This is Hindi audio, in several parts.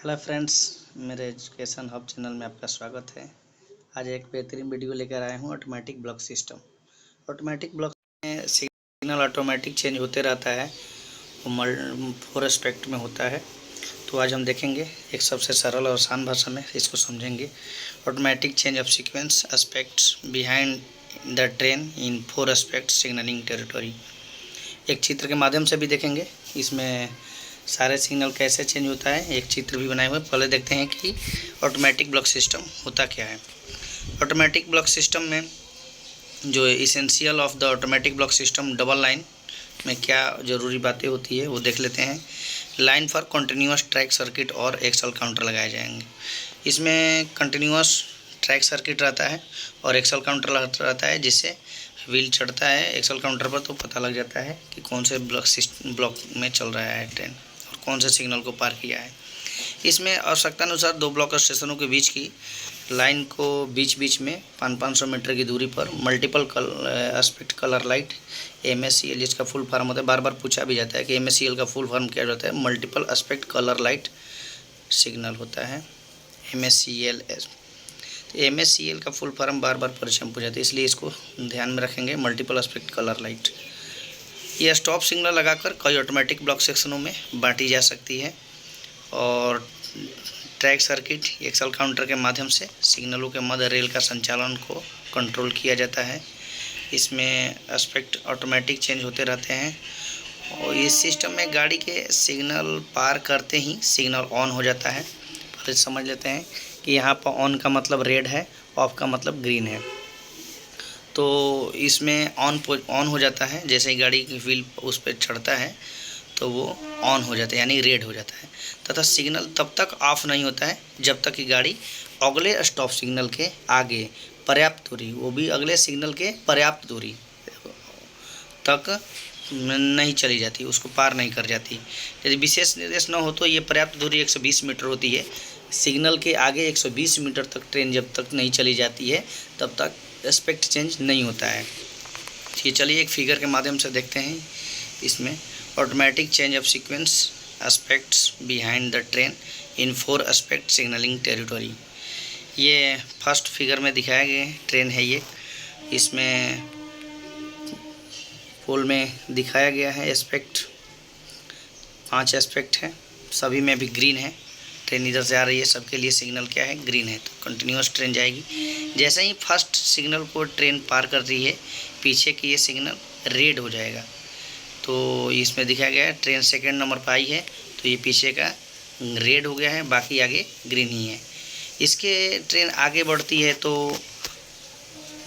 हेलो फ्रेंड्स, मेरे एजुकेशन हब चैनल में आपका स्वागत है। आज एक बेहतरीन वीडियो लेकर आया हूँ automatic block system. Automatic block में सिग्नल ऑटोमेटिक चेंज होते रहता है, वो 4 एस्पेक्ट में होता है। तो आज हम देखेंगे एक सबसे सरल और आसान भाषा में इसको समझेंगे। Automatic change of sequence aspects behind the train in 4 aspect signalling territory. एक चित्र के माध्यम से भी देखेंगे इसमें सारे सिग्नल कैसे चेंज होता है, एक चित्र भी बनाए हुए। पहले देखते हैं कि ऑटोमेटिक ब्लॉक सिस्टम होता क्या है। ऑटोमेटिक ब्लॉक सिस्टम में जो essential of the automatic block system double line में क्या ज़रूरी बातें होती है वो देख लेते हैं। Line for continuous track circuit और एक्सल काउंटर लगाए जाएंगे। इसमें कंटिन्यूस ट्रैक सर्किट रहता है और एक्सल काउंटर रहता है, जिससे व्हील चढ़ता है एक्सल काउंटर पर तो पता लग जाता है कि कौन से ब्लॉक में चल रहा है ट्रेन और कौन से सिग्नल को पार किया है। इसमें आवश्यकता अनुसार 2 ब्लॉक स्टेशनों के बीच की लाइन को बीच में 500 मीटर की दूरी पर multiple aspect colour light MSCL, जिसका फुल फॉर्म होता है, बार बार पूछा भी जाता है कि MSCL का फुल फॉर्म क्या होता है। Multiple aspect colour light signal होता है MSCL। तो MSCL का फुल फॉर्म बार बार परीक्षा में पूछा जाता है, इसलिए इसको ध्यान में रखेंगे। मल्टीपल एस्पेक्ट कलर लाइट ये स्टॉप सिग्नल लगाकर कई ऑटोमेटिक ब्लॉक सेक्शनों में बांटी जा सकती है और ट्रैक सर्किट एक्सल काउंटर के माध्यम से सिग्नलों के मध्य रेल का संचालन को कंट्रोल किया जाता है। इसमें एस्पेक्ट ऑटोमेटिक चेंज होते रहते हैं और इस सिस्टम में गाड़ी के सिग्नल पार करते ही सिग्नल ऑन हो जाता है। पहले समझ लेते हैं कि यहाँ पर ऑन का मतलब रेड है, ऑफ का मतलब ग्रीन है। तो इसमें ऑन हो जाता है, जैसे ही गाड़ी की व्हील उस पर चढ़ता है तो वो ऑन हो जाता है, यानी रेड हो जाता है। तथा सिग्नल तब तक ऑफ नहीं होता है जब तक कि गाड़ी अगले स्टॉप सिग्नल के आगे पर्याप्त दूरी, वो भी अगले सिग्नल के पर्याप्त दूरी तक नहीं चली जाती, उसको पार नहीं कर जाती। यदि विशेष निर्देश न हो तो ये पर्याप्त दूरी 120 मीटर होती है। सिग्नल के आगे 120 मीटर तक ट्रेन जब तक नहीं चली जाती है तब तक एस्पेक्ट चेंज नहीं होता है। ये चलिए एक फिगर के माध्यम से देखते हैं। इसमें automatic change of sequence aspects behind the train in 4 aspect signalling territory. ये फर्स्ट फिगर में दिखाया गया है, ट्रेन है ये। इसमें पोल में दिखाया गया है एस्पेक्ट, 5 एस्पेक्ट है, सभी में भी ग्रीन है। ट्रेन इधर से आ रही है, सबके लिए सिग्नल क्या है, ग्रीन है, तो कंटिन्यूस ट्रेन जाएगी। जैसे ही फर्स्ट सिग्नल को ट्रेन पार कर रही है, पीछे की ये सिग्नल रेड हो जाएगा। तो इसमें दिखाया गया है ट्रेन सेकंड नंबर पर आई है तो ये पीछे का रेड हो गया है, बाकी आगे ग्रीन ही है। इसके ट्रेन आगे बढ़ती है तो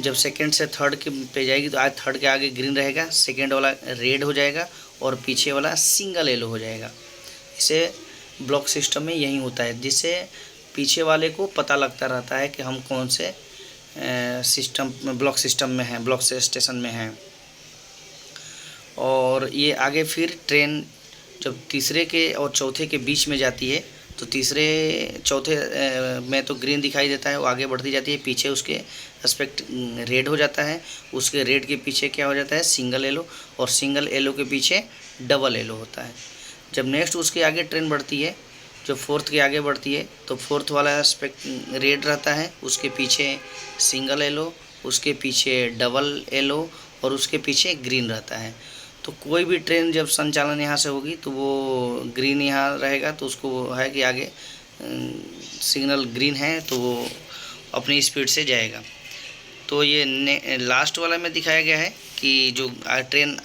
जब सेकंड से थर्ड के पे जाएगी तो आज थर्ड के आगे ग्रीन रहेगा, सेकंड वाला रेड हो जाएगा और पीछे वाला सिंगल येलो हो जाएगा। इसे ब्लॉक सिस्टम में यही होता है, जिससे पीछे वाले को पता लगता रहता है कि हम कौन से ब्लॉक सिस्टम में हैं, ब्लॉक स्टेशन में हैं। और ये आगे फिर ट्रेन जब तीसरे के और चौथे के बीच में जाती है तो तीसरे चौथे में तो ग्रीन दिखाई देता है, वो आगे बढ़ती जाती है, पीछे उसके एस्पेक्ट रेड हो जाता है, उसके रेड के पीछे क्या हो जाता है, सिंगल येलो, और सिंगल येलो के पीछे डबल येलो होता है। जब नेक्स्ट उसके आगे ट्रेन बढ़ती है, जब फोर्थ के आगे बढ़ती है तो फोर्थ वाला एस्पेक्ट रेड रहता है, उसके पीछे सिंगल येलो, उसके पीछे डबल येलो और उसके पीछे ग्रीन रहता है। तो कोई भी ट्रेन जब संचालन यहाँ से होगी तो वो ग्रीन यहाँ रहेगा, तो उसको है कि आगे सिग्नल ग्रीन है तो वो अपनी स्पीड से जाएगा। तो ये लास्ट वाला में दिखाया गया है कि जो ट्रेन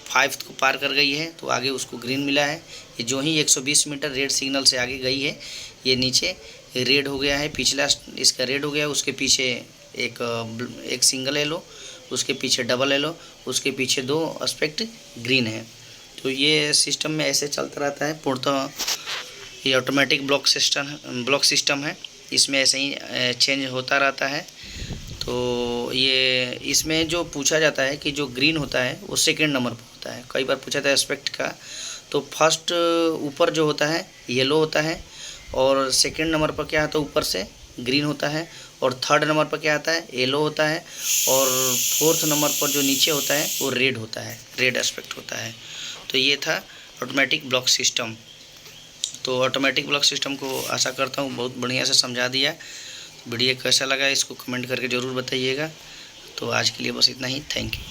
5 को पार कर गई है तो आगे उसको ग्रीन मिला है। ये जो ही 120 मीटर रेड सिग्नल से आगे गई है, ये नीचे रेड हो गया है, पिछला इसका रेड हो गया, उसके पीछे एक सिंगल येलो, उसके पीछे डबल येलो, उसके पीछे 2 एस्पेक्ट ग्रीन है। तो ये सिस्टम में ऐसे चलता रहता है पूर्णतः। ये ऑटोमेटिक ब्लॉक सिस्टम है, इसमें ऐसे ही चेंज होता रहता है। तो ये इसमें जो पूछा जाता है कि जो ग्रीन होता है वो सेकंड नंबर पर होता है, कई बार पूछा था एस्पेक्ट का। तो फर्स्ट ऊपर जो होता है येलो होता है, और सेकंड नंबर पर क्या आता है, ऊपर से ग्रीन होता है, और थर्ड नंबर पर क्या आता है, येलो होता है, और फोर्थ नंबर पर जो नीचे होता है वो रेड होता है, रेड एस्पेक्ट होता है। तो ये था ऑटोमेटिक ब्लॉक सिस्टम। तो ऑटोमेटिक ब्लॉक सिस्टम को आशा करता हूँ बहुत बढ़िया से समझा दिया। वीडियो कैसा लगा इसको कमेंट करके ज़रूर बताइएगा। तो आज के लिए बस इतना ही। Thank you.